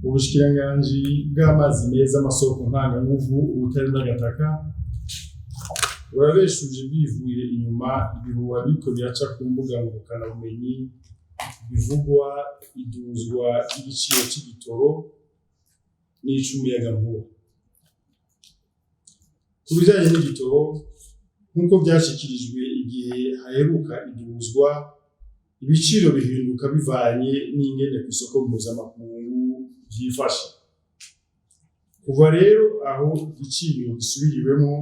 Ubushikiranganji bw'amazi meza, amasoko ntanganguvu, ubutare n'agataka burabeshuje bwivuye inyuma ibihuha biriko biraca ku mbuga ngurukanabumenyi bivugwa iduzwa ry'igiciro c'igitoro n'ic'umuyagankuba. Ku bijanye n'igitoro, nk'uko vyashikirijwe igihe haheruka iduzwa, ibiciro bihinduka bivanye n'ingene kw'isoko mpuzamakungu vyifashe. Kuva rero aho igiciro gisubiriwemwo,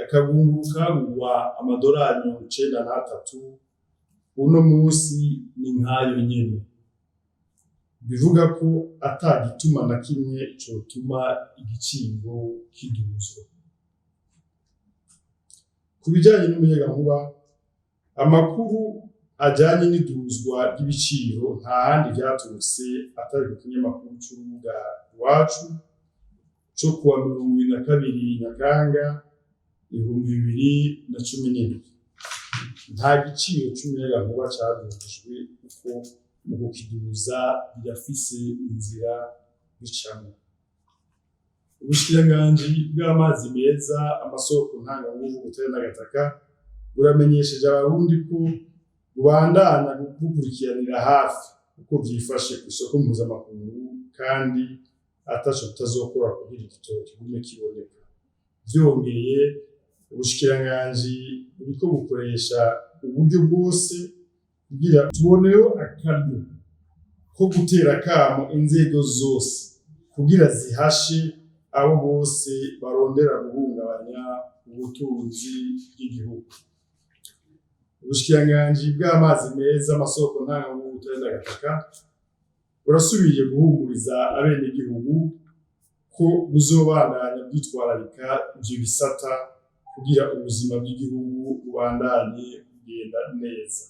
akagunguru kagurwa amadorari $93, uno musi ni nk'ayo nyene. Bivuga ko ata gituma na kimwe cotuma igiciro kiduzwa. Ku bijanye n'umuyagankuba, amakuru ajanye n'iduzwa ry'ibiciro nta handi vyaturutse atari ku kinyamakuru c'urubuga Iwacu co kuwa 22 Nyakanga 2017. Nta giciro c'umuyagankuba cadugijwe kuko mu kukiduza birafise inzira bicamwo. Ubushikiranganji bw'amazi meza, amasoko ntanganguvu, ubutare n'agataka buramenyesheje abarundi ko bubandanya gukurikiranira hafi uko vyifashe kw'isoko mpuzamakungu kandi ataco tutazokora kugira igitoro kigume kiboneka. Vyongeye, ubushikiranganji buriko bukoresha uburyo bwose kugira tuboneyo akaryo ko gutera akamo inzego zose kugira zihashe abo bose barondera guhungabanya ubutunzi bw'igihugu. Ubushikiranganji bw'amazi meza, amasoko ntanganguvu, ubutare n'agataka burasubiye guhumuriza abenegihugu ko buzobandanya bwitwararika ivyo bisata kugira ubuzima bw'igihugu bubandanye kugenda neza.